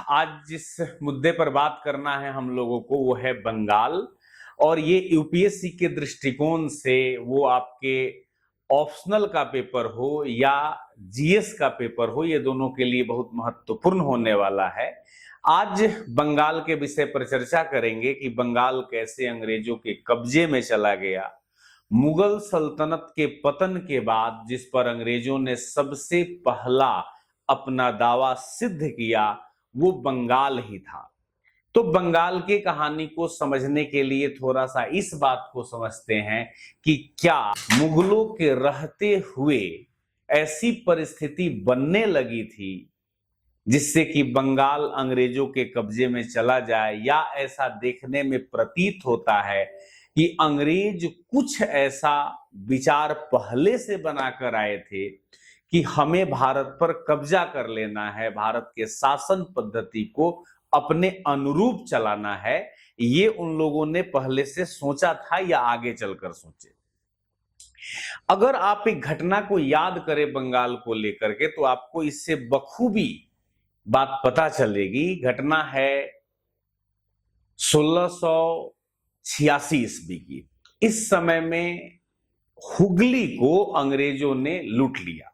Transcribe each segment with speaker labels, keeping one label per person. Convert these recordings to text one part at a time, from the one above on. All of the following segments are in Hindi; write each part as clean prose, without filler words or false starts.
Speaker 1: आज जिस मुद्दे पर बात करना है हम लोगों को वो है बंगाल। और ये यूपीएससी के दृष्टिकोण से वो आपके ऑप्शनल का पेपर हो या जीएस का पेपर हो, ये दोनों के लिए बहुत महत्वपूर्ण होने वाला है। आज बंगाल के विषय पर चर्चा करेंगे कि बंगाल कैसे अंग्रेजों के कब्जे में चला गया। मुगल सल्तनत के पतन के बाद जिस पर अंग्रेजों ने सबसे पहला अपना दावा सिद्ध किया वो बंगाल ही था। तो बंगाल की कहानी को समझने के लिए थोड़ा सा इस बात को समझते हैं कि क्या मुगलों के रहते हुए ऐसी परिस्थिति बनने लगी थी जिससे कि बंगाल अंग्रेजों के कब्जे में चला जाए, या ऐसा देखने में प्रतीत होता है कि अंग्रेज कुछ ऐसा विचार पहले से बनाकर आए थे कि हमें भारत पर कब्जा कर लेना है, भारत के शासन पद्धति को अपने अनुरूप चलाना है। ये उन लोगों ने पहले से सोचा था या आगे चलकर सोचे। अगर आप एक घटना को याद करें बंगाल को लेकर के तो आपको इससे बखूबी बात पता चलेगी। घटना है 1686 ईस्वी की। इस समय में हुगली को अंग्रेजों ने लूट लिया।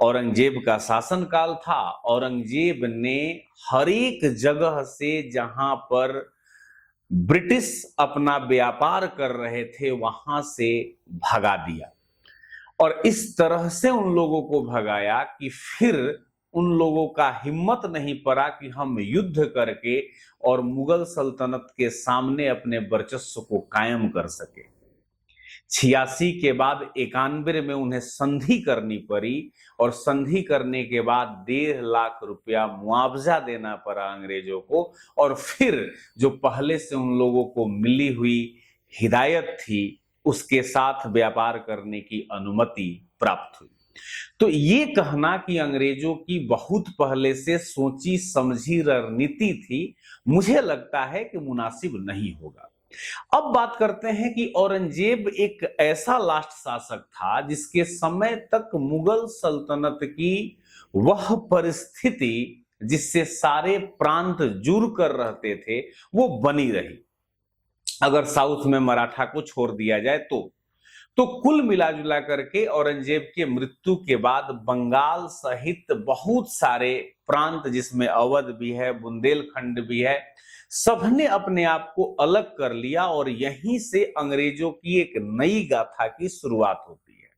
Speaker 1: औरंगजेब का शासनकाल था। औरंगजेब ने हर एक जगह से जहां पर ब्रिटिश अपना व्यापार कर रहे थे वहां से भगा दिया, और इस तरह से उन लोगों को भगाया कि फिर उन लोगों का हिम्मत नहीं पड़ा कि हम युद्ध करके और मुगल सल्तनत के सामने अपने वर्चस्व को कायम कर सके। 86 के बाद 91 में उन्हें संधि करनी पड़ी, और संधि करने के बाद 1.5 लाख रुपया मुआवजा देना पड़ा अंग्रेजों को, और फिर जो पहले से उन लोगों को मिली हुई हिदायत थी उसके साथ व्यापार करने की अनुमति प्राप्त हुई। तो ये कहना कि अंग्रेजों की बहुत पहले से सोची समझी रणनीति थी, मुझे लगता है कि मुनासिब नहीं होगा। अब बात करते हैं कि औरंगजेब एक ऐसा लास्ट शासक था जिसके समय तक मुगल सल्तनत की वह परिस्थिति जिससे सारे प्रांत जुड़ कर रहते थे वो बनी रही, अगर साउथ में मराठा को छोड़ दिया जाए तो कुल मिला जुला करके औरंगजेब के मृत्यु के बाद बंगाल सहित बहुत सारे प्रांत, जिसमें अवध भी है, बुंदेलखंड भी है, सबने अपने आप को अलग कर लिया, और यहीं से अंग्रेजों की एक नई गाथा की शुरुआत होती है।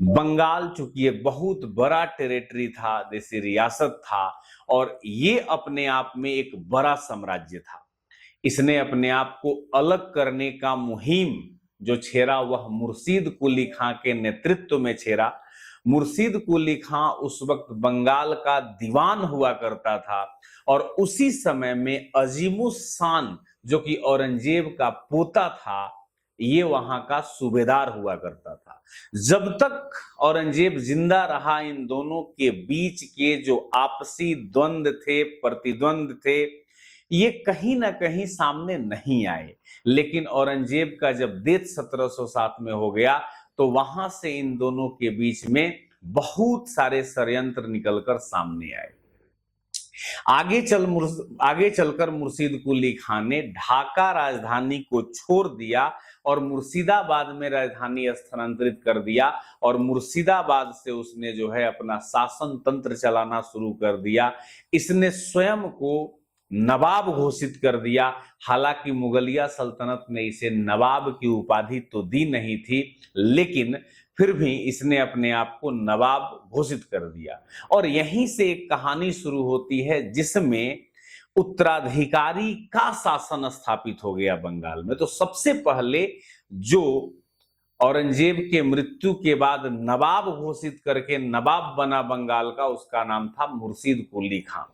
Speaker 1: बंगाल चूंकि एक बहुत बड़ा टेरिटरी था, देशी रियासत था, और ये अपने आप में एक बड़ा साम्राज्य था। इसने अपने आप को अलग करने का मुहिम जो छेड़ा वह मुर्शीद कुली खां के नेतृत्व में छेड़ा। मुर्शीद कुली खां उस वक्त बंगाल का दीवान हुआ करता था, और उसी समय में अजीमुस शान जो कि औरंगजेब का पोता था, ये वहां का सूबेदार हुआ करता था। जब तक औरंगजेब जिंदा रहा इन दोनों के बीच के जो आपसी द्वंद्व थे, प्रतिद्वंद थे, ये कहीं ना कहीं सामने नहीं आए। लेकिन औरंगजेब का जब डेथ 1707 में हो गया तो वहां से इन दोनों के बीच में बहुत सारे षड्यंत्र निकलकर सामने आए। आगे चलकर मुर्शीद कुली खान ने ढाका राजधानी को छोड़ दिया और मुर्शिदाबाद में राजधानी स्थानांतरित कर दिया, और मुर्शिदाबाद से उसने जो है अपना शासन तंत्र चलाना शुरू कर दिया। इसने स्वयं को नवाब घोषित कर दिया। हालांकि मुगलिया सल्तनत ने इसे नवाब की उपाधि तो दी नहीं थी, लेकिन फिर भी इसने अपने आप को नवाब घोषित कर दिया। और यहीं से एक कहानी शुरू होती है जिसमें उत्तराधिकारी का शासन स्थापित हो गया बंगाल में। तो सबसे पहले जो औरंगजेब के मृत्यु के बाद नवाब घोषित करके नवाब बना बंगाल का, उसका नाम था मुर्शीद कुली खां।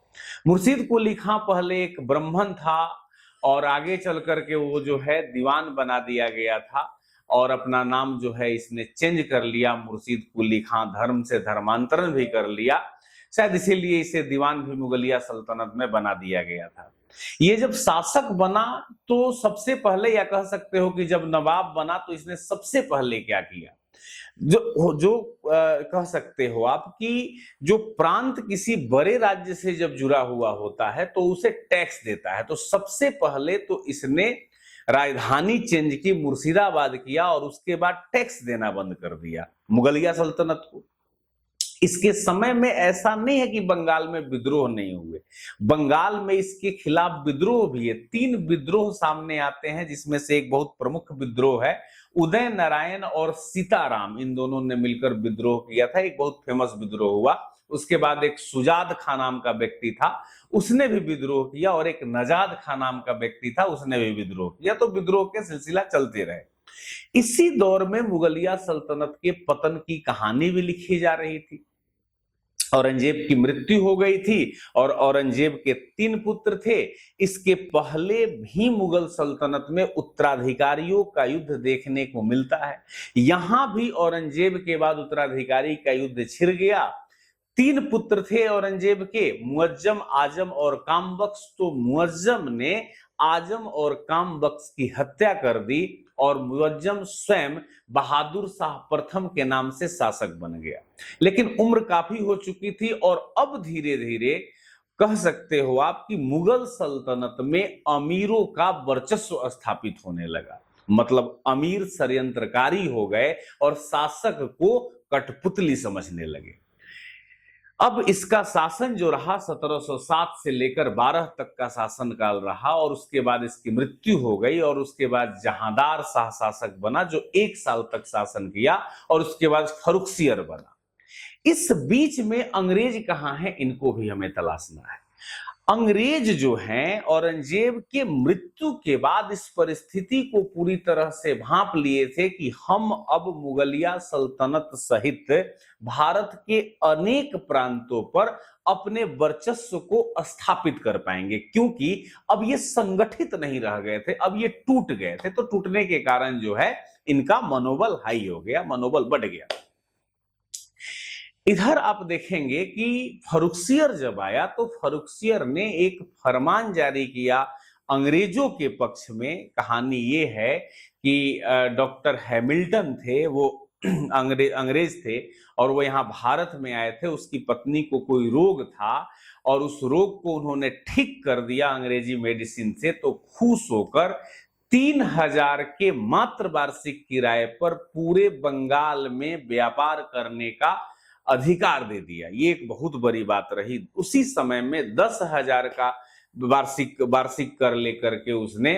Speaker 1: मुर्शीद कुली खां पहले एक ब्राह्मण था, और आगे चल करके वो जो है दीवान बना दिया गया था, और अपना नाम जो है इसने चेंज कर लिया मुर्शीद कुली खां, धर्म से धर्मांतरण भी कर लिया। शायद इसीलिए इसे दीवान भी मुगलिया सल्तनत में बना दिया गया था। ये जब शासक बना तो सबसे पहले, या कह सकते हो कि जब नवाब बना तो इसने सबसे पहले क्या किया, कह सकते हो आप कि जो प्रांत किसी बड़े राज्य से जब जुड़ा हुआ होता है तो उसे टैक्स देता है। तो सबसे पहले तो इसने राजधानी चेंज की, मुर्शिदाबाद किया और उसके बाद टैक्स देना बंद कर दिया मुगलिया सल्तनत को। इसके समय में ऐसा नहीं है कि बंगाल में विद्रोह नहीं हुए, बंगाल में इसके खिलाफ विद्रोह भी है। 3 विद्रोह सामने आते हैं, जिसमें से एक बहुत प्रमुख विद्रोह है उदय नारायण और सीताराम, इन दोनों ने मिलकर विद्रोह किया था, एक बहुत फेमस विद्रोह हुआ। उसके बाद एक सुजाद खां नाम का व्यक्ति था, उसने भी विद्रोह किया, और एक नजाद खां नाम का व्यक्ति था, उसने भी विद्रोह किया। तो विद्रोह के सिलसिला चलते रहे। इसी दौर में मुगलिया सल्तनत के पतन की कहानी भी लिखी जा रही थी। औरंगजेब की मृत्यु हो गई थी और औरंगजेब के 3 पुत्र थे। इसके पहले भी मुगल सल्तनत में उत्तराधिकारियों का युद्ध देखने को मिलता है। यहां भी औरंगजेब के बाद उत्तराधिकारी का युद्ध छिड़ गया। 3 पुत्र थे औरंगजेब के, मुअज्जम, आजम और कामबख्श। तो मुअज्जम ने आजम और कामबख्श की हत्या कर दी और मुअज्जम स्वयं बहादुर शाह प्रथम के नाम से शासक बन गया। लेकिन उम्र काफी हो चुकी थी और अब धीरे धीरे कह सकते हो आप कि मुगल सल्तनत में अमीरों का वर्चस्व स्थापित होने लगा। मतलब अमीर षड्यंत्रकारी हो गए और शासक को कठपुतली समझने लगे। अब इसका शासन जो रहा 1707 से लेकर 12 तक का शासन काल रहा, और उसके बाद इसकी मृत्यु हो गई और उसके बाद जहांदार शाह शासक बना जो 1 साल तक शासन किया, और उसके बाद फर्रुखसियर बना। इस बीच में अंग्रेज कहां है, इनको भी हमें तलाशना है। अंग्रेज जो हैं औरंगजेब के मृत्यु के बाद इस परिस्थिति को पूरी तरह से भांप लिए थे कि हम अब मुगलिया सल्तनत सहित भारत के अनेक प्रांतों पर अपने वर्चस्व को स्थापित कर पाएंगे, क्योंकि अब ये संगठित नहीं रह गए थे, अब ये टूट गए थे। तो टूटने के कारण जो है इनका मनोबल हाई हो गया, मनोबल बढ़ गया। इधर आप देखेंगे कि फर्रुखसियर जब आया तो फर्रुखसियर ने एक फरमान जारी किया अंग्रेजों के पक्ष में। कहानी ये है कि डॉक्टर हैमिल्टन थे, वो अंग्रेज थे और वो यहाँ भारत में आए थे। उसकी पत्नी को कोई रोग था और उस रोग को उन्होंने ठीक कर दिया अंग्रेजी मेडिसिन से। तो खुश होकर 3000 के मात्र वार्षिक किराए पर पूरे बंगाल में व्यापार करने का अधिकार दे दिया। ये एक बहुत बड़ी बात रही। उसी समय में 10,000 का वार्षिक कर लेकर के उसने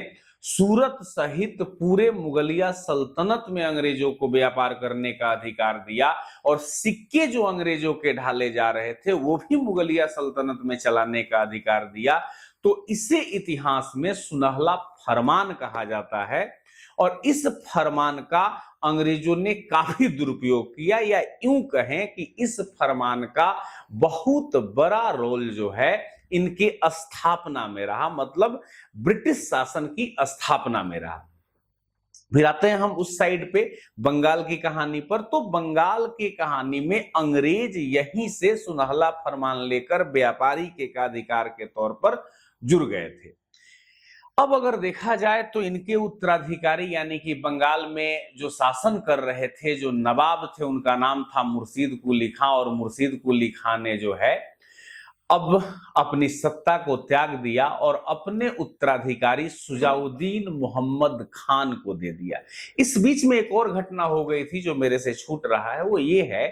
Speaker 1: सूरत सहित पूरे मुगलिया सल्तनत में अंग्रेजों को व्यापार करने का अधिकार दिया, और सिक्के जो अंग्रेजों के ढाले जा रहे थे वो भी मुगलिया सल्तनत में चलाने का अधिकार दिया। तो इसे इतिहास में सुनहला फरमान कहा जाता है, और इस फरमान का अंग्रेजों ने काफी दुरुपयोग किया, या यूं कहें कि इस फरमान का बहुत बड़ा रोल जो है इनके स्थापना में रहा, मतलब ब्रिटिश शासन की स्थापना में रहा। फिर आते हैं हम उस साइड पे बंगाल की कहानी पर। तो बंगाल की कहानी में अंग्रेज यहीं से सुनहला फरमान लेकर व्यापारी के एकाधिकार के तौर पर जुड़ गए थे। अब अगर देखा जाए तो इनके उत्तराधिकारी यानी कि बंगाल में जो शासन कर रहे थे, जो नवाब थे, उनका नाम था मुर्शीद कुली खां, और मुर्शीद कुली खां ने जो है अब अपनी सत्ता को त्याग दिया और अपने उत्तराधिकारी सुजाउद्दीन मोहम्मद खान को दे दिया। इस बीच में एक और घटना हो गई थी जो मेरे से छूट रहा है, वो ये है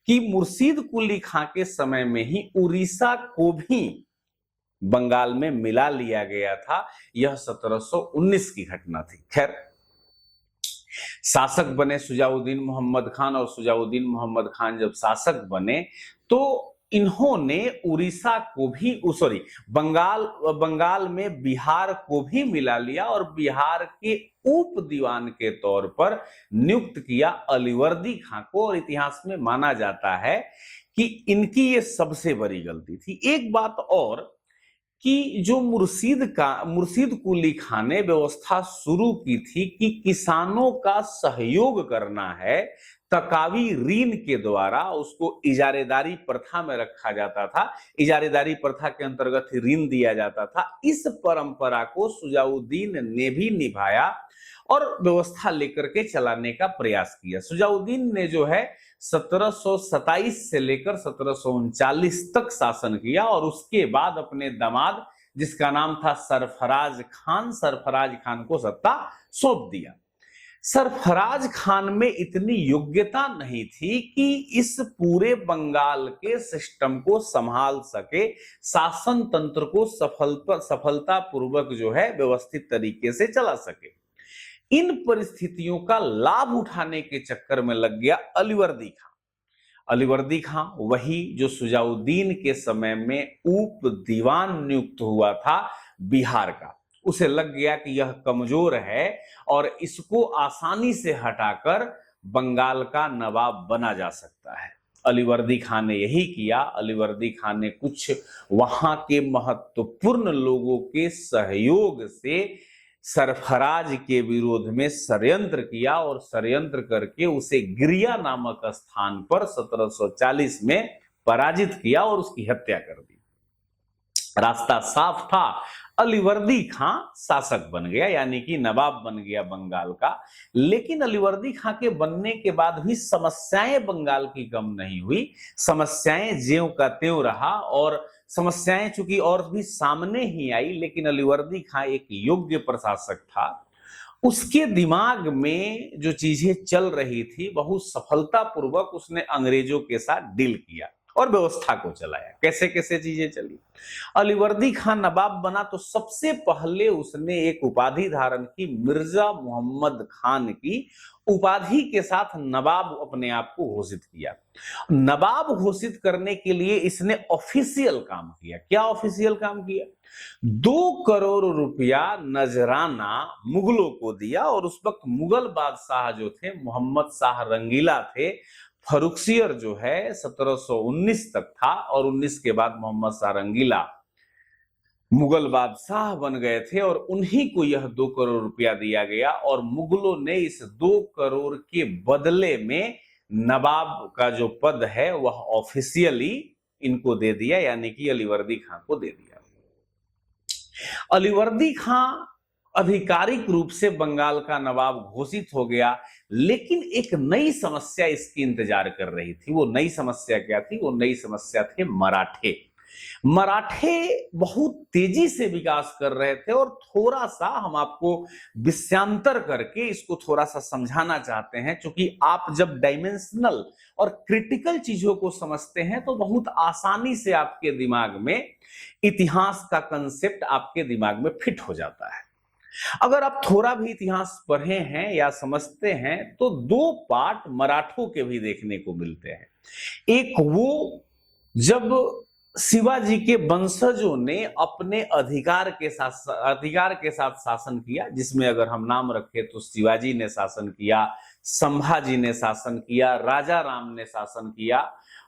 Speaker 1: कि मुर्शीद कुली खां के समय में ही उड़ीसा को भी बंगाल में मिला लिया गया था। यह 1719 की घटना थी। खैर, शासक बने सुजाउद्दीन मोहम्मद खान, और सुजाउद्दीन मोहम्मद खान जब शासक बने तो इन्होंने उड़ीसा को भी बंगाल में बिहार को भी मिला लिया और बिहार के उप दीवान के तौर पर नियुक्त किया अलीवर्दी खां को। और इतिहास में माना जाता है कि इनकी ये सबसे बड़ी गलती थी। एक बात और कि जो मुर्शीद कुली खां ने व्यवस्था शुरू की थी कि किसानों का सहयोग करना है तकावी रीन के द्वारा उसको इजारेदारी प्रथा में रखा जाता था। इजारेदारी प्रथा के अंतर्गत ही ऋण दिया जाता था। इस परंपरा को सुजाउद्दीन ने भी निभाया और व्यवस्था लेकर के चलाने का प्रयास किया। सुजाउद्दीन ने जो है 1727 से लेकर 1739 तक शासन किया और उसके बाद अपने दामाद, जिसका नाम था सरफराज खान को सत्ता सौंप दिया। सरफराज खान में इतनी योग्यता नहीं थी कि इस पूरे बंगाल के सिस्टम को संभाल सके, शासन तंत्र को सफलता पूर्वक जो है व्यवस्थित तरीके से चला सके। इन परिस्थितियों का लाभ उठाने के चक्कर में लग गया अलीवर्दी खां। अलीवर्दी खां वही जो सुजाउद्दीन के समय में उप दीवान नियुक्त हुआ था बिहार का। उसे लग गया कि यह कमजोर है और इसको आसानी से हटाकर बंगाल का नवाब बना जा सकता है। अलीवर्दी खां ने यही किया। अलीवर्दी खां ने कुछ वहां के महत्वपूर्ण लोगों के सहयोग से सरफराज के विरोध में षड्यंत्र किया और षड्यंत्र करके उसे गिरिया नामक स्थान पर 1740 में पराजित किया और उसकी हत्या कर दी। रास्ता साफ था, अलीवर्दी खां शासक बन गया, यानी कि नवाब बन गया बंगाल का। लेकिन अलीवर्दी खां के बनने के बाद भी समस्याएं बंगाल की कम नहीं हुई। समस्याएं ज्यों का त्यों रहा और समस्याएं चूंकि और भी सामने ही आई, लेकिन अलीवर्दी खां एक योग्य प्रशासक था। उसके दिमाग में जो चीजें चल रही थी बहुत सफलतापूर्वक उसने अंग्रेजों के साथ डील किया और व्यवस्था को चलाया। कैसे कैसे चीजें चली। अलीवर्दी खां नवाब बना तो सबसे पहले उसने एक उपाधि धारण की, मिर्जा मोहम्मद खान की उपाधि के साथ नवाब अपने आप को घोषित किया। नवाब घोषित करने के लिए इसने ऑफिशियल काम किया। क्या ऑफिशियल काम किया? 2 करोड़ रुपया नजराना मुगलों को दिया और उस वक्त मुगल बादशाह जो थे मोहम्मद शाह रंगीला थे। फरुखसियर जो है 1719 तक था और 19 के बाद मोहम्मद शाह रंगीला मुगल बादशाह बन गए थे और उन्हीं को यह 2 करोड़ रुपया दिया गया और मुगलों ने इस 2 करोड़ के बदले में नवाब का जो पद है वह ऑफिशियली इनको दे दिया, यानी कि अलीवर्दी खां को दे दिया। अलीवर्दी खां आधिकारिक रूप से बंगाल का नवाब घोषित हो गया, लेकिन एक नई समस्या इसकी इंतजार कर रही थी। वो नई समस्या क्या थी? वो नई समस्या थे मराठे। मराठे बहुत तेजी से विकास कर रहे थे और थोड़ा सा हम आपको विषयांतर करके इसको थोड़ा सा समझाना चाहते हैं, क्योंकि आप जब डायमेंशनल और क्रिटिकल चीजों को समझते हैं तो बहुत आसानी से आपके दिमाग में इतिहास का कंसेप्ट आपके दिमाग में फिट हो जाता है। अगर आप थोड़ा भी इतिहास पढ़े हैं या समझते हैं तो 2 पार्ट मराठों के भी देखने को मिलते हैं। एक वो जब शिवाजी के वंशजों ने अपने अधिकार के साथ शासन किया, जिसमें अगर हम नाम रखें तो शिवाजी ने शासन किया, संभाजी ने शासन किया, राजा राम ने शासन किया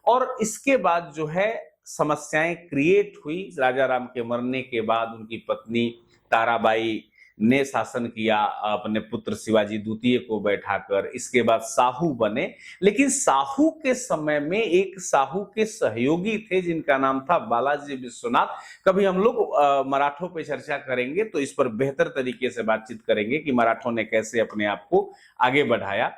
Speaker 1: और इसके बाद जो है समस्याएं क्रिएट हुई। राजा राम के मरने के बाद उनकी पत्नी ताराबाई ने शासन किया अपने पुत्र शिवाजी द्वितीय को बैठाकर। इसके बाद साहू बने, लेकिन साहू के समय में एक साहू के सहयोगी थे जिनका नाम था बालाजी विश्वनाथ। कभी हम लोग मराठों पे चर्चा करेंगे तो इस पर बेहतर तरीके से बातचीत करेंगे कि मराठों ने कैसे अपने आप को आगे बढ़ाया।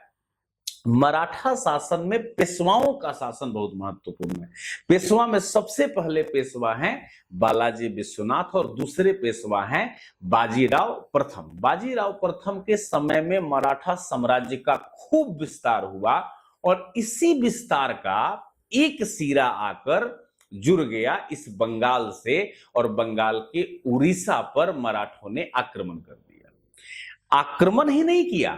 Speaker 1: मराठा शासन में पेशवाओं का शासन बहुत महत्वपूर्ण है। पेशवा में सबसे पहले पेशवा हैं बालाजी विश्वनाथ और दूसरे पेशवा हैं बाजीराव प्रथम। बाजीराव प्रथम के समय में मराठा साम्राज्य का खूब विस्तार हुआ और इसी विस्तार का एक सिरा आकर जुड़ गया इस बंगाल से और बंगाल के उड़ीसा पर मराठों ने आक्रमण कर दिया। आक्रमण ही नहीं किया,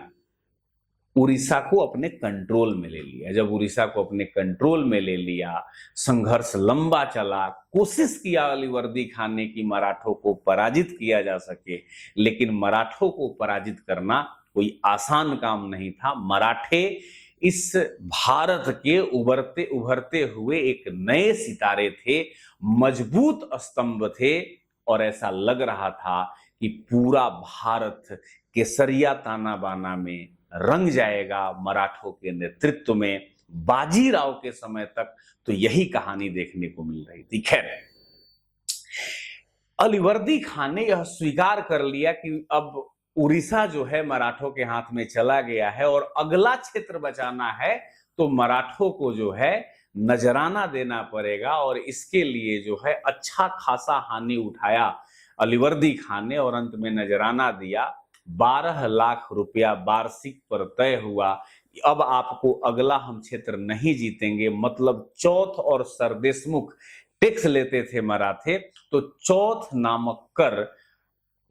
Speaker 1: उड़ीसा को अपने कंट्रोल में ले लिया। जब उड़ीसा को अपने कंट्रोल में ले लिया, संघर्ष लंबा चला, कोशिश किया अलीवर्दी खां ने कि मराठों को पराजित किया जा सके, लेकिन मराठों को पराजित करना कोई आसान काम नहीं था। मराठे इस भारत के उभरते हुए एक नए सितारे थे, मजबूत स्तंभ थे और ऐसा लग रहा था कि पूरा भारत केसरिया ताना बाना में रंग जाएगा मराठों के नेतृत्व में बाजीराव के समय तक, तो यही कहानी देखने को मिल रही थी। खैर, अलीवर्दी खान ने यह स्वीकार कर लिया कि अब उड़ीसा जो है मराठों के हाथ में चला गया है और अगला क्षेत्र बचाना है तो मराठों को जो है नजराना देना पड़ेगा, और इसके लिए जो है अच्छा खासा हानि उठाया अलीवर्दी खान ने और अंत में नजराना दिया। 12 लाख रुपया वार्षिक पर तय हुआ। अब आपको अगला हम क्षेत्र नहीं जीतेंगे, मतलब चौथ और सरदेशमुख टैक्स लेते थे मराठे, तो चौथ नामक कर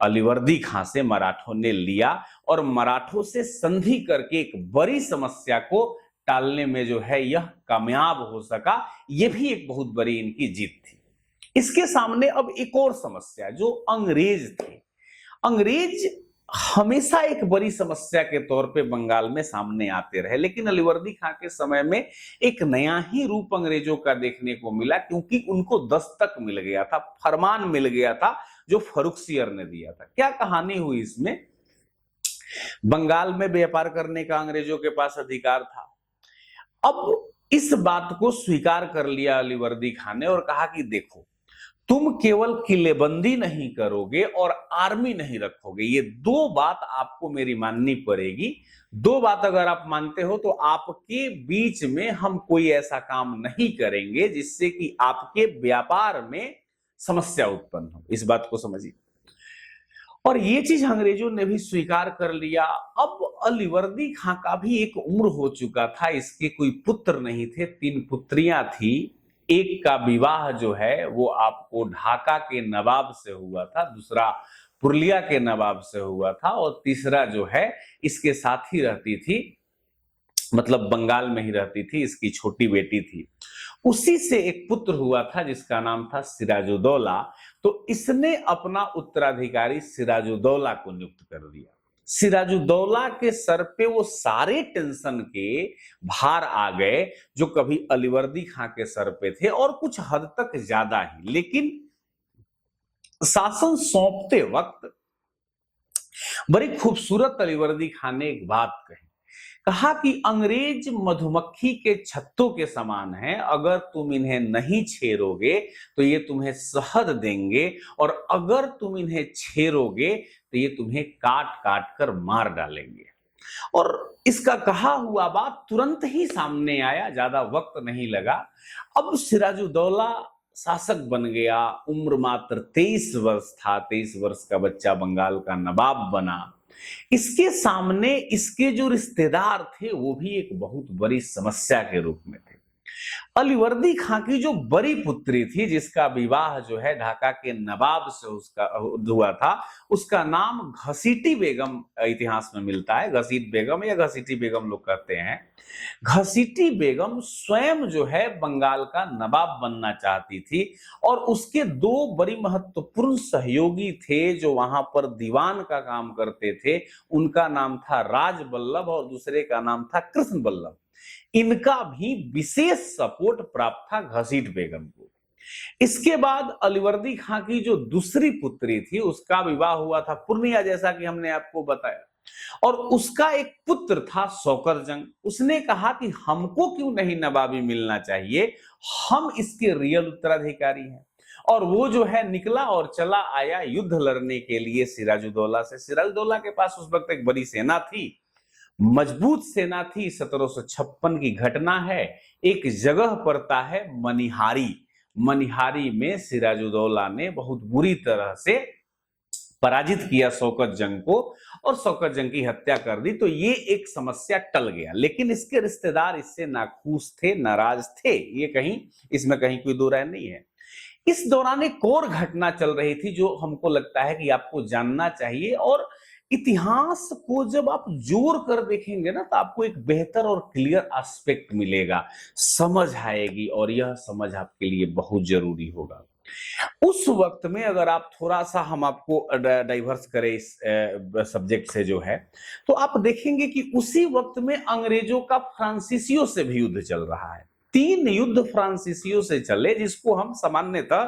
Speaker 1: अलीवर्दी खां से मराठों ने लिया और मराठों से संधि करके एक बड़ी समस्या को टालने में जो है यह कामयाब हो सका। यह भी एक बहुत बड़ी इनकी जीत थी। इसके सामने अब एक और समस्या, जो अंग्रेज थे। अंग्रेज हमेशा एक बड़ी समस्या के तौर पे बंगाल में सामने आते रहे, लेकिन अलीवर्दी खां के समय में एक नया ही रूप अंग्रेजों का देखने को मिला, क्योंकि उनको दस्तक मिल गया था, फरमान मिल गया था जो फर्रुखसियर ने दिया था। क्या कहानी हुई इसमें? बंगाल में व्यापार करने का अंग्रेजों के पास अधिकार था। अब इस बात को स्वीकार कर लिया अलीवर्दी खान ने और कहा कि देखो, तुम केवल किलेबंदी नहीं करोगे और आर्मी नहीं रखोगे, ये दो बात आपको मेरी माननी पड़ेगी। दो बात अगर आप मानते हो तो आपके बीच में हम कोई ऐसा काम नहीं करेंगे जिससे कि आपके व्यापार में समस्या उत्पन्न हो। इस बात को समझिए। और ये चीज अंग्रेजों ने भी स्वीकार कर लिया। अब अलीवर्दी खां का भी एक उम्र हो चुका था, इसके कोई पुत्र नहीं थे, 3 पुत्रियां थी। एक का विवाह जो है वो आपको ढाका के नवाब से हुआ था, दूसरा पुरुलिया के नवाब से हुआ था, और तीसरा जो है इसके साथ ही रहती थी, मतलब बंगाल में ही रहती थी, इसकी छोटी बेटी थी। उसी से एक पुत्र हुआ था जिसका नाम था सिराजुद्दौला। तो इसने अपना उत्तराधिकारी सिराजुद्दौला को नियुक्त कर दिया। सिराजुद्दौला के सर पे वो सारे टेंशन के भार आ गए जो कभी अलीवर्दी खां के सर पे थे, और कुछ हद तक ज्यादा ही। लेकिन शासन सौंपते वक्त बड़ी खूबसूरत अलीवर्दी खान ने एक बात कही, कहा कि अंग्रेज मधुमक्खी के छत्तों के समान हैं, अगर तुम इन्हें नहीं छेड़ोगे तो ये तुम्हें शहद देंगे, और अगर तुम इन्हें छेड़ोगे तो ये तुम्हें काट काट कर मार डालेंगे। और इसका कहा हुआ बात तुरंत ही सामने आया, ज्यादा वक्त नहीं लगा। अब सिराजुद्दौला शासक बन गया, उम्र मात्र 23 वर्ष था, 23 वर्ष का बच्चा बंगाल का नवाब बना। इसके सामने इसके जो रिश्तेदार थे वो भी एक बहुत बड़ी समस्या के रूप में थे। अलीवर्दी खां की जो बड़ी पुत्री थी, जिसका विवाह जो है ढाका के नवाब से उसका हुआ था, उसका नाम घसीटी बेगम इतिहास में मिलता है। घसीट बेगम या घसीटी बेगम लोग कहते हैं। घसीटी बेगम स्वयं जो है बंगाल का नवाब बनना चाहती थी, और उसके 2 बड़ी महत्वपूर्ण सहयोगी थे जो वहां पर दीवान का काम करते थे। उनका नाम था राज बल्लभ और दूसरे का नाम था कृष्ण बल्लभ। इनका भी विशेष सपोर्ट प्राप्त था घसीट बेगम को। इसके बाद अलीवर्दी खां की जो दूसरी पुत्री थी उसका विवाह हुआ था पूर्णिया, जैसा कि हमने आपको बताया, और उसका एक पुत्र था शौकर जंग। उसने कहा कि हमको क्यों नहीं नवाबी मिलना चाहिए, हम इसके रियल उत्तराधिकारी हैं। और वो जो है निकला और चला आया युद्ध लड़ने के लिए सिराजुद्दौला से। सिराजुद्दौला के पास उस वक्त एक बड़ी सेना थी, मजबूत सेना थी। 1756 की घटना है। एक जगह पड़ता है मनिहारी। मनिहारी में सिराजुद्दौला ने बहुत बुरी तरह से पराजित किया शौकत जंग को, और शौकत जंग की हत्या कर दी। तो ये एक समस्या टल गया, लेकिन इसके रिश्तेदार इससे नाखुश थे, नाराज थे, ये कहीं इसमें कहीं कोई दो राय नहीं है। इस दौरान एक और घटना चल रही थी जो हमको लगता है कि आपको जानना चाहिए, और इतिहास को जब आप जोड़ कर देखेंगे ना तो आपको एक बेहतर और क्लियर एस्पेक्ट मिलेगा, समझ आएगी, और यह समझ आपके लिए बहुत जरूरी होगा। उस वक्त में अगर आप थोड़ा सा हम आपको डाइवर्स करें इस सब्जेक्ट से जो है, तो आप देखेंगे कि उसी वक्त में अंग्रेजों का फ्रांसीसियों से भी युद्ध चल रहा है। 3 युद्ध फ्रांसीसियों से चले, जिसको हम सामान्यतः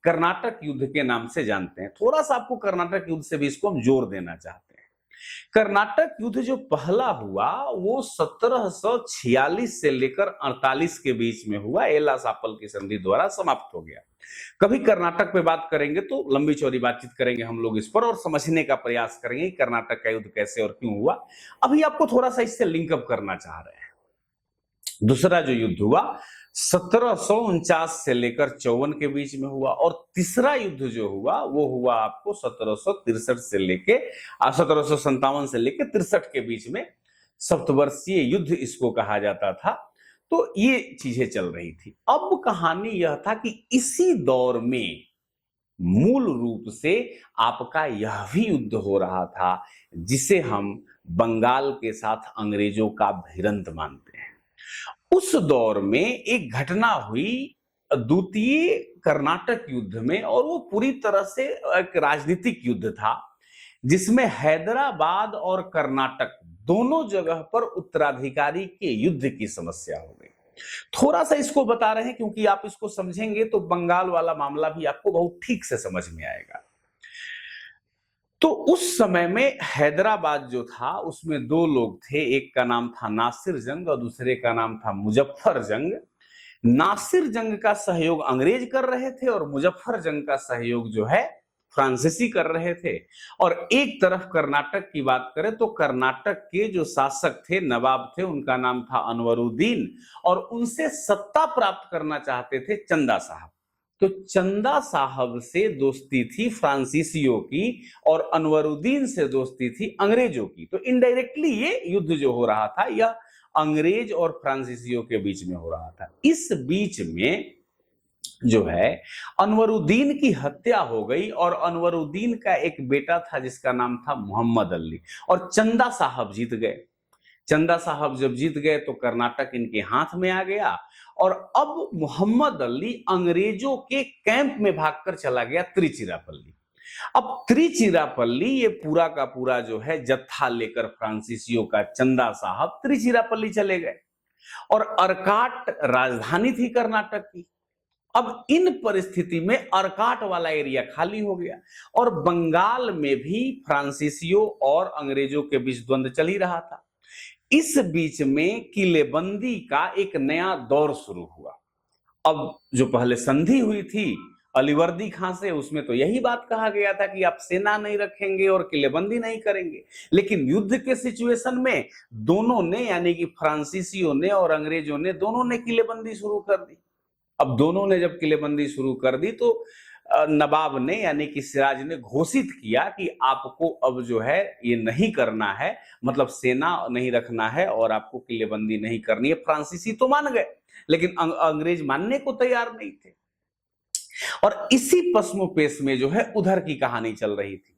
Speaker 1: कर्नाटक युद्ध के नाम से जानते हैं। थोड़ा सा आपको कर्नाटक युद्ध से भी इसको हम जोड़ देना चाहते हैं। कर्नाटक युद्ध जो पहला हुआ वो 1746 से लेकर 48 के बीच में हुआ, एला-सापल की संधि द्वारा समाप्त हो गया। कभी कर्नाटक पे बात करेंगे तो लंबी चौड़ी बातचीत करेंगे हम लोग इस पर और समझने का प्रयास करेंगे कि कर्नाटक का युद्ध कैसे और क्यों हुआ। अभी आपको थोड़ा सा इससे लिंकअप करना चाह रहे हैं। दूसरा जो युद्ध हुआ 1749 से लेकर 54 के बीच में हुआ, और तीसरा युद्ध जो हुआ वो हुआ आपको 1763 से लेके 1757 से लेके 63 के बीच में। सप्तवर्षीय युद्ध इसको कहा जाता था। तो ये चीजें चल रही थी। अब कहानी यह था कि इसी दौर में मूल रूप से आपका यह भी युद्ध हो रहा था जिसे हम बंगाल के साथ अंग्रेजों का भिड़ंत मानते हैं। उस दौर में एक घटना हुई द्वितीय कर्नाटक युद्ध में, और वो पूरी तरह से एक राजनीतिक युद्ध था जिसमें हैदराबाद और कर्नाटक दोनों जगह पर उत्तराधिकारी के युद्ध की समस्या हो गई। थोड़ा सा इसको बता रहे हैं क्योंकि आप इसको समझेंगे तो बंगाल वाला मामला भी आपको बहुत ठीक से समझ में आएगा। तो उस समय में हैदराबाद जो था उसमें दो लोग थे, एक का नाम था नासिर जंग और दूसरे का नाम था मुजफ्फर जंग। नासिर जंग का सहयोग अंग्रेज कर रहे थे और मुजफ्फर जंग का सहयोग जो है फ्रांसीसी कर रहे थे। और एक तरफ कर्नाटक की बात करें तो कर्नाटक के जो शासक थे, नवाब थे, उनका नाम था अनवरुद्दीन, और उनसे सत्ता प्राप्त करना चाहते थे चंदा साहब। तो चंदा साहब से दोस्ती थी फ्रांसीसियों की और अनवरुद्दीन से दोस्ती थी अंग्रेजों की। तो इनडायरेक्टली ये युद्ध जो हो रहा था यह अंग्रेज और फ्रांसीसियों के बीच में हो रहा था। इस बीच में जो है अनवरुद्दीन की हत्या हो गई, और अनवरुद्दीन का एक बेटा था जिसका नाम था मोहम्मद अली, और चंदा साहब जीत गए। चंदा साहब जब जीत गए तो कर्नाटक इनके हाथ में आ गया, और अब मोहम्मद अली अंग्रेजों के कैंप में भागकर चला गया त्रिचिरापल्ली। अब त्रिचिरापल्ली ये पूरा का पूरा जो है जत्था लेकर फ्रांसीसियों का चंदा साहब त्रिचिरापल्ली चले गए, और अर्काट राजधानी थी कर्नाटक की। अब इन परिस्थिति में अर्काट वाला एरिया खाली हो गया, और बंगाल में भी फ्रांसीसियों और अंग्रेजों के बीच द्वंद्व चल ही रहा था। इस बीच में किलेबंदी का एक नया दौर शुरू हुआ। अब जो पहले संधि हुई थी अलीवर्दी खां से, उसमें तो यही बात कहा गया था कि आप सेना नहीं रखेंगे और किलेबंदी नहीं करेंगे, लेकिन युद्ध के सिचुएशन में दोनों ने, यानी कि फ्रांसीसियों ने और अंग्रेजों ने, दोनों ने किलेबंदी शुरू कर दी। अब दोनों ने जब किलेबंदी शुरू कर दी तो नवाब ने, यानी कि सिराज ने घोषित किया कि आपको अब जो है ये नहीं करना है, मतलब सेना नहीं रखना है और आपको किलेबंदी नहीं करनी है। फ्रांसीसी तो मान गए, लेकिन अंग्रेज मानने को तैयार नहीं थे। और इसी पश्मोपेश में जो है उधर की कहानी चल रही थी।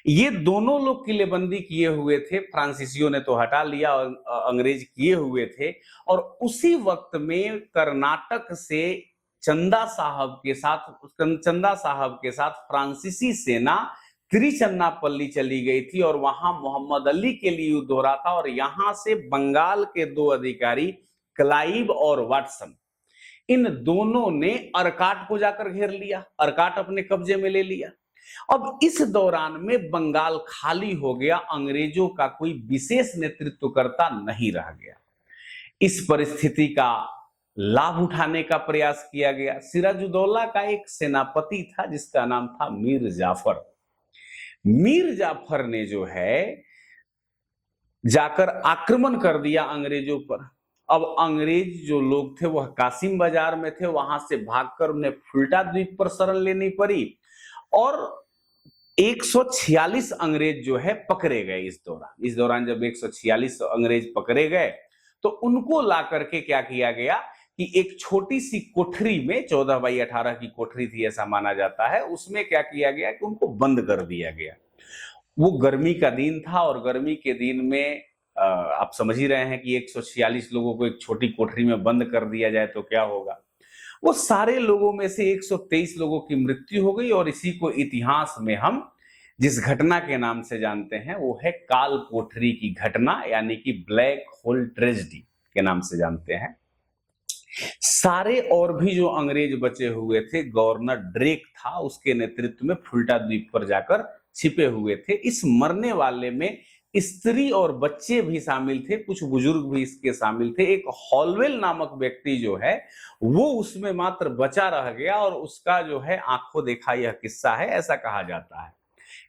Speaker 1: ये दोनों लोग किलेबंदी किए हुए थे, फ्रांसीसियों ने तो हटा लिया और अंग्रेज किए हुए थे। और उसी वक्त में कर्नाटक से चंदा साहब के साथ फ्रांसीसी सेना त्रिचन्नापल्ली चली गई थी, और वहां मोहम्मद अली के लिए युद्ध हो रहा था। और यहां से बंगाल के दो अधिकारी क्लाइव और वाटसन, इन दोनों ने अर्काट को जाकर घेर लिया, अर्काट अपने कब्जे में ले लिया। अब इस दौरान में बंगाल खाली हो गया, अंग्रेजों का कोई विशेष नेतृत्वकर्ता नहीं रह गया। इस परिस्थिति का लाभ उठाने का प्रयास किया गया। सिराजुद्दौला का एक सेनापति था जिसका नाम था मीर जाफर। मीर जाफर ने जो है जाकर आक्रमण कर दिया अंग्रेजों पर। अब अंग्रेज जो लोग थे वह कासिम बाजार में थे, वहां से भागकर उन्हें फुल्टा द्वीप पर शरण लेनी पड़ी, और 146 अंग्रेज जो है पकड़े गए इस दौरान जब 146 अंग्रेज पकड़े गए तो उनको ला करके क्या किया गया कि एक छोटी सी कोठरी में, 14x18 की कोठरी थी ऐसा माना जाता है, उसमें क्या किया गया कि उनको बंद कर दिया गया। वो गर्मी का दिन था, और गर्मी के दिन में आप समझ ही रहे हैं कि 146 लोगों को एक छोटी कोठरी में बंद कर दिया जाए तो क्या होगा। वो सारे लोगों में से 123 लोगों की मृत्यु हो गई, और इसी को इतिहास में हम जिस घटना के नाम से जानते हैं वो है काल कोठरी की घटना, यानी कि ब्लैक होल ट्रेजेडी के नाम से जानते हैं। सारे और भी जो अंग्रेज बचे हुए थे, गवर्नर ड्रेक था उसके नेतृत्व में फुल्टा द्वीप पर जाकर छिपे हुए थे। इस मरने वाले में स्त्री और बच्चे भी शामिल थे, कुछ बुजुर्ग भी इसके शामिल थे। एक हॉलवेल नामक व्यक्ति जो है वो उसमें मात्र बचा रह गया और उसका जो है आंखों देखा यह किस्सा है, ऐसा कहा जाता है।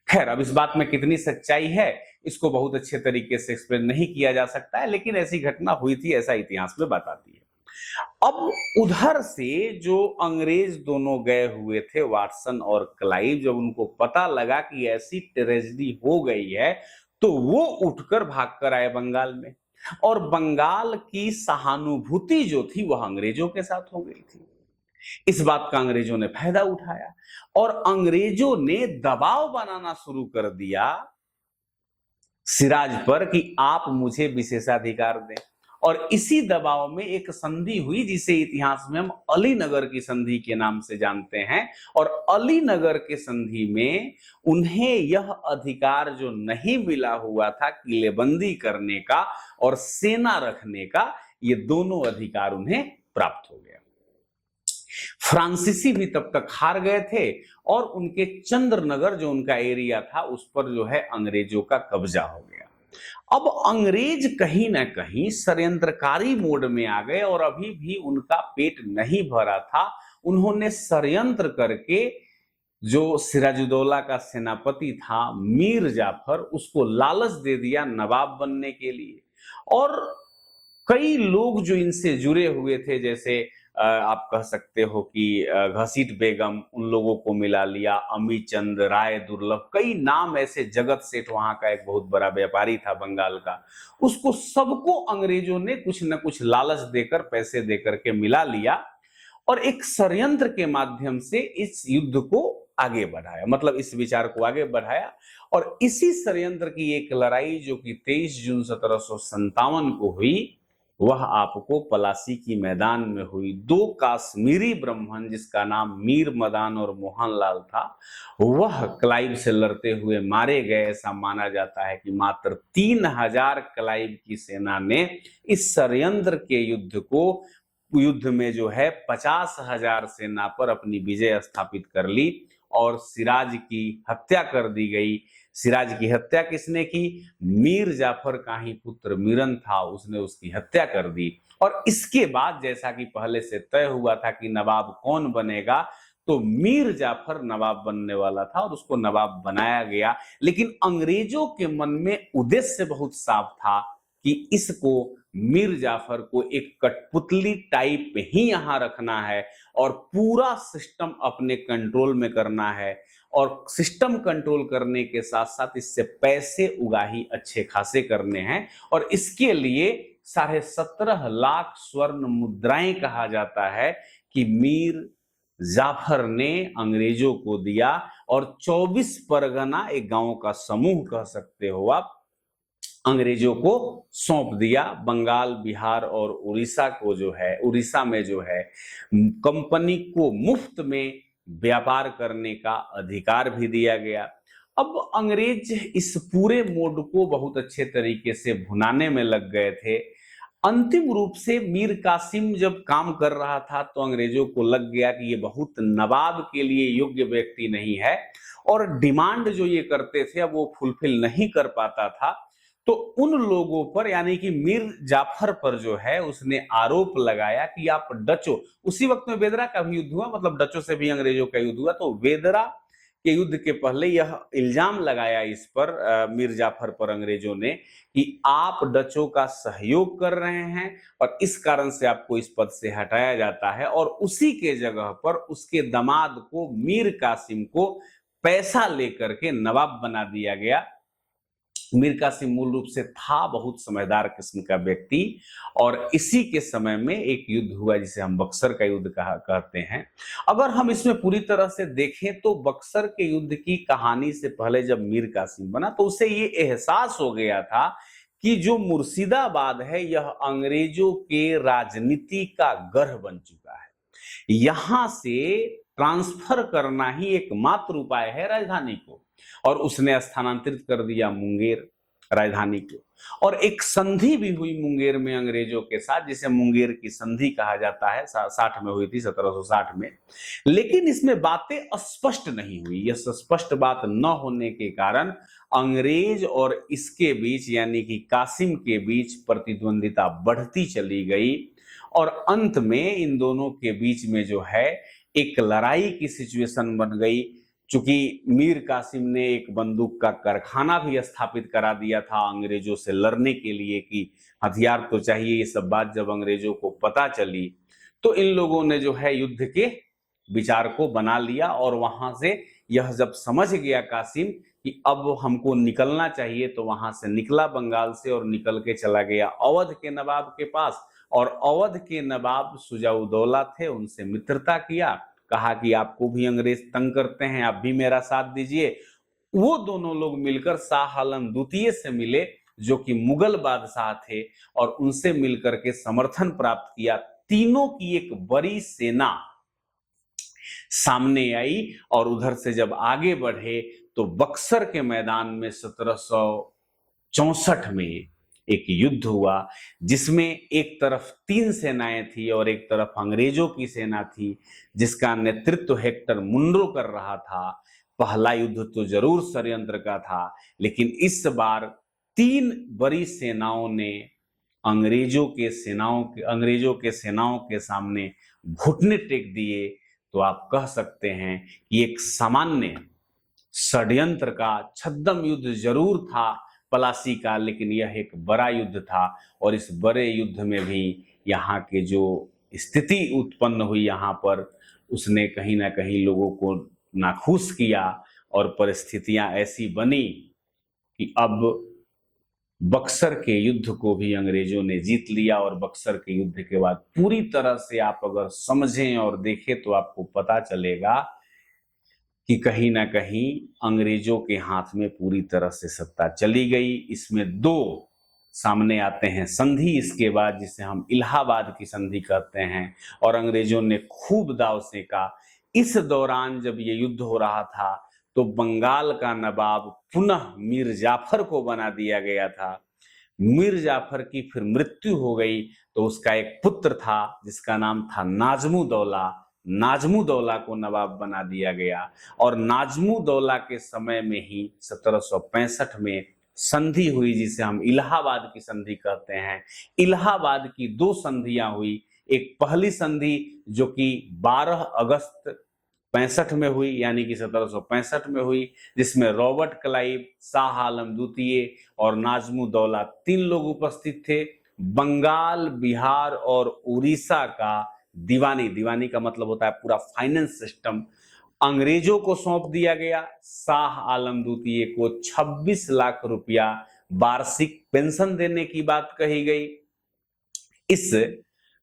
Speaker 1: खैर, अब इस बात में कितनी सच्चाई है इसको बहुत अच्छे तरीके से एक्सप्लेन नहीं किया जा सकता है, लेकिन ऐसी घटना हुई थी, ऐसा इतिहास में बताती है। अब उधर से जो अंग्रेज दोनों गए हुए थे, वाटसन और क्लाइव, जब उनको पता लगा कि ऐसी ट्रेजेडी हो गई है तो वो उठकर भागकर आए बंगाल में, और बंगाल की सहानुभूति जो थी वह अंग्रेजों के साथ हो गई थी। इस बात का अंग्रेजों ने फायदा उठाया और अंग्रेजों ने दबाव बनाना शुरू कर दिया सिराज पर कि आप मुझे विशेषाधिकार दें। और इसी दबाव में एक संधि हुई जिसे इतिहास में हम अलीनगर की संधि के नाम से जानते हैं। और अलीनगर के संधि में उन्हें यह अधिकार जो नहीं मिला हुआ था किलेबंदी करने का और सेना रखने का, ये दोनों अधिकार उन्हें प्राप्त हो गया। फ्रांसीसी भी तब तक हार गए थे और उनके चंद्रनगर जो उनका एरिया था उस पर जो है अंग्रेजों का कब्जा हो गया। अब अंग्रेज कहीं ना कहीं षड्यंत्रकारी मोड में आ गए और अभी भी उनका पेट नहीं भरा था। उन्होंने षड्यंत्र करके जो सिराजुद्दौला का सेनापति था मीर जाफर, उसको लालच दे दिया नवाब बनने के लिए। और कई लोग जो इनसे जुड़े हुए थे, जैसे आप कह सकते हो कि घसीट बेगम, उन लोगों को मिला लिया, अमी चंद, राय दुर्लभ, कई नाम ऐसे, जगत सेठ वहां का एक बहुत बड़ा व्यापारी था बंगाल का, उसको सबको अंग्रेजों ने कुछ न कुछ लालच देकर, पैसे देकर के मिला लिया और एक षड्यंत्र के माध्यम से इस युद्ध को आगे बढ़ाया, मतलब इस विचार को आगे बढ़ाया। और इसी षड्यंत्र की एक लड़ाई जो कि 23 जून 1757 को हुई, वह आपको पलासी की मैदान में हुई। दो काश्मीरी ब्राह्मण जिसका नाम मीर मदान और मोहनलाल था, वह क्लाइव से लड़ते हुए मारे गए। ऐसा माना जाता है कि मात्र 3000 क्लाइव की सेना ने इस षड्यंत्र के युद्ध में जो है 50,000 सेना पर अपनी विजय स्थापित कर ली और सिराज की हत्या कर दी गई। सिराज की हत्या किसने की? मीर जाफर का ही पुत्र मीरन था, उसने उसकी हत्या कर दी। और इसके बाद जैसा कि पहले से तय हुआ था कि नवाब कौन बनेगा, तो मीर जाफर नवाब बनने वाला था और उसको नवाब बनाया गया। लेकिन अंग्रेजों के मन में उद्देश्य बहुत साफ था कि इसको, मीर जाफर को एक कठपुतली टाइप ही यहां रखना है और पूरा सिस्टम अपने कंट्रोल में करना है। और सिस्टम कंट्रोल करने के साथ साथ इससे पैसे उगाही अच्छे खासे करने हैं। और इसके लिए 17.5 लाख स्वर्ण मुद्राएं कहा जाता है कि मीर जाफर ने अंग्रेजों को दिया। और 24 परगना, एक गांव का समूह कह सकते हो आप, अंग्रेजों को सौंप दिया। बंगाल, बिहार और उड़ीसा को जो है, उड़ीसा में जो है कंपनी को मुफ्त में व्यापार करने का अधिकार भी दिया गया। अब अंग्रेज इस पूरे मोड को बहुत अच्छे तरीके से भुनाने में लग गए थे। अंतिम रूप से मीर कासिम जब काम कर रहा था तो अंग्रेजों को लग गया कि ये बहुत नवाब के लिए योग्य व्यक्ति नहीं है और डिमांड जो ये करते थे अब वो फुलफिल नहीं कर पाता था। तो उन लोगों पर, यानी कि मीर जाफर पर जो है, उसने आरोप लगाया कि आप डचों, उसी वक्त में वेदरा का भी युद्ध हुआ, मतलब डचों से भी अंग्रेजों का युद्ध हुआ। तो वेदरा के युद्ध के पहले यह इल्जाम लगाया इस पर, मीर जाफर पर, अंग्रेजों ने, कि आप डचों का सहयोग कर रहे हैं और इस कारण से आपको इस पद से हटाया जाता है। और उसी के जगह पर उसके दामाद को, मीर कासिम को, पैसा लेकर के नवाब बना दिया गया। मीर कासिम मूल रूप से था बहुत समझदार किस्म का व्यक्ति। और इसी के समय में एक युद्ध हुआ जिसे हम बक्सर का युद्ध कहते हैं। अगर हम इसमें पूरी तरह से देखें तो बक्सर के युद्ध की कहानी से पहले जब मीर कासिम बना तो उसे ये एहसास हो गया था कि जो मुर्शिदाबाद है यह अंग्रेजों के राजनीति का गढ़ बन चुका है, यहां से ट्रांसफर करना ही एकमात्र उपाय है राजधानी को। और उसने स्थानांतरित कर दिया मुंगेर। राजधानी को। और एक संधि भी हुई मुंगेर में अंग्रेजों के साथ, जिसे मुंगेर की संधि कहा जाता है, 60 में हुई थी, 1760 में। लेकिन इसमें बातें स्पष्ट नहीं हुई। यह स्पष्ट बात न होने के कारण अंग्रेज और इसके बीच यानी कि कासिम के बीच प्रतिद्वंदिता बढ़ती चली गई और अंत में इन दोनों के बीच में जो है एक लड़ाई की सिचुएशन बन गई। चूंकि मीर कासिम ने एक बंदूक का कारखाना भी स्थापित करा दिया था अंग्रेजों से लड़ने के लिए कि हथियार तो चाहिए, ये सब बात जब अंग्रेजों को पता चली तो इन लोगों ने जो है युद्ध के विचार को बना लिया। और वहां से यह जब समझ गया कासिम कि अब हमको निकलना चाहिए, तो वहां से निकला बंगाल से और निकल के चला गया अवध के नवाब के पास। और अवध के नवाब सुजाउद्दौला थे, उनसे मित्रता किया, कहा कि आपको भी अंग्रेज तंग करते हैं, आप भी मेरा साथ दीजिए। वो दोनों लोग मिलकर शाह आलम द्वितीय से मिले, जो कि मुगल बादशाह थे, और उनसे मिलकर के समर्थन प्राप्त किया। तीनों की एक बड़ी सेना सामने आई और उधर से जब आगे बढ़े तो बक्सर के मैदान में 1764 में एक युद्ध हुआ, जिसमें एक तरफ 3 सेनाएं थी और एक तरफ अंग्रेजों की सेना थी, जिसका नेतृत्व हेक्टर मुनरो कर रहा था। पहला युद्ध तो जरूर षड्यंत्र का था, लेकिन इस बार 3 बड़ी सेनाओं ने अंग्रेजों के सेनाओं के सामने घुटने टेक दिए। तो आप कह सकते हैं कि एक सामान्य षड्यंत्र का छद्म युद्ध जरूर था पलासी का, लेकिन यह एक बड़ा युद्ध था। और इस बड़े युद्ध में भी यहाँ के जो स्थिति उत्पन्न हुई यहाँ पर, उसने कहीं ना कहीं लोगों को नाखुश किया और परिस्थितियां ऐसी बनी कि अब बक्सर के युद्ध को भी अंग्रेजों ने जीत लिया। और बक्सर के युद्ध के बाद पूरी तरह से आप अगर समझें और देखें तो आपको पता चलेगा कि कहीं ना कहीं अंग्रेजों के हाथ में पूरी तरह से सत्ता चली गई। इसमें 2 सामने आते हैं संधि इसके बाद, जिसे हम इलाहाबाद की संधि कहते हैं, और अंग्रेजों ने खूब दांव सेका। इस दौरान जब ये युद्ध हो रहा था तो बंगाल का नवाब पुनः मीर जाफर को बना दिया गया था। मीर जाफर की फिर मृत्यु हो गई, तो उसका एक पुत्र था जिसका नाम था नाजमुद्दौला। नाजमुद्दौला को नवाब बना दिया गया। और नाजमुद्दौला के समय में ही 1765 में संधि हुई, जिसे हम इलाहाबाद की संधि कहते हैं। इलाहाबाद की 2 संधियां हुई। एक पहली संधि जो कि 12 अगस्त 65 में हुई, यानी कि 1765 में हुई, जिसमें रॉबर्ट क्लाइव, शाह आलम द्वितीय और नाजमुद्दौला 3 लोग उपस्थित थे। बंगाल, बिहार और उड़ीसा का दीवानी का मतलब होता है पूरा फाइनेंस सिस्टम, अंग्रेजों को सौंप दिया गया। शाह आलम द्वितीय को 26 लाख रुपया वार्षिक पेंशन देने की बात कही गई। इस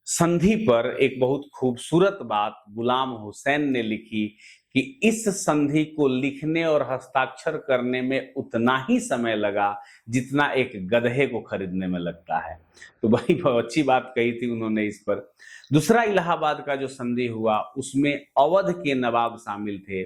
Speaker 1: संधि पर एक बहुत खूबसूरत बात गुलाम हुसैन ने लिखी कि इस संधि को लिखने और हस्ताक्षर करने में उतना ही समय लगा जितना एक गधे को खरीदने में लगता है। तो बड़ी बहुत अच्छी बात कही थी उन्होंने इस पर। दूसरा इलाहाबाद का जो संधि हुआ उसमें अवध के नवाब शामिल थे,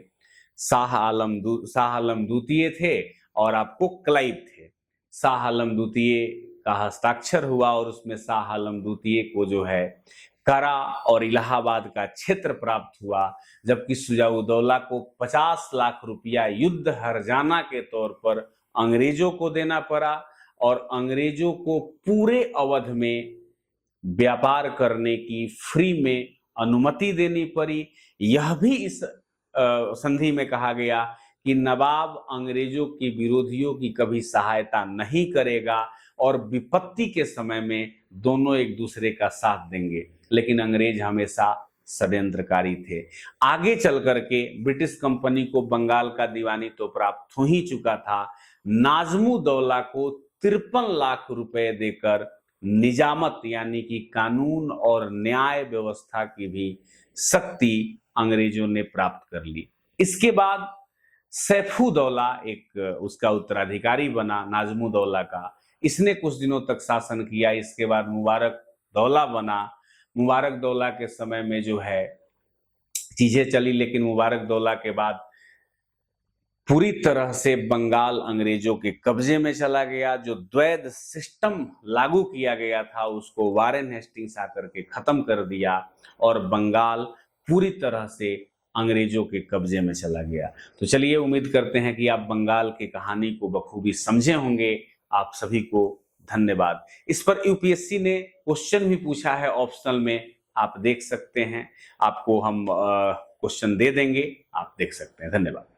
Speaker 1: शाह आलम द्वितीय थे और आपको क्लाइव थे। शाह आलम द्वितीय का हस्ताक्षर हुआ और उसमें शाह आलम द्वितीय को जो है करा और इलाहाबाद का क्षेत्र प्राप्त हुआ, जबकि सुजाउद्दौला को 50 लाख रुपया युद्ध हर्जाना के तौर पर अंग्रेजों को देना पड़ा और अंग्रेजों को पूरे अवध में व्यापार करने की फ्री में अनुमति देनी पड़ी। यह भी इस संधि में कहा गया कि नवाब अंग्रेजों के विरोधियों की कभी सहायता नहीं करेगा और विपत्ति के समय में दोनों एक दूसरे का साथ देंगे। लेकिन अंग्रेज हमेशा षड्यंत्रकारी थे। आगे चल करके ब्रिटिश कंपनी को बंगाल का दीवानी तो प्राप्त हो ही चुका था। नाजमुद्दौला को 53 लाख रुपए देकर निजामत यानी कि कानून और न्याय व्यवस्था की भी शक्ति अंग्रेजों ने प्राप्त कर ली। इसके बाद सैफुद्दौला एक उसका उत्तराधिकारी बना नाजमुद्दौला का। इसने कुछ दिनों तक शासन किया। इसके बाद मुबारक दौला बना। मुबारक दौला के समय में जो है चीजें चली, लेकिन मुबारक दौला के बाद पूरी तरह से बंगाल अंग्रेजों के कब्जे में चला गया। जो द्वैध सिस्टम लागू किया गया था उसको वारेन हेस्टिंग्स आकर के खत्म कर दिया और बंगाल पूरी तरह से अंग्रेजों के कब्जे में चला गया। तो चलिए, उम्मीद करते हैं कि आप बंगाल की कहानी को बखूबी समझे होंगे। आप सभी को धन्यवाद। इस पर यूपीएससी ने क्वेश्चन भी पूछा है ऑप्शनल में, आप देख सकते हैं। आपको हम क्वेश्चन दे देंगे, आप देख सकते हैं। धन्यवाद।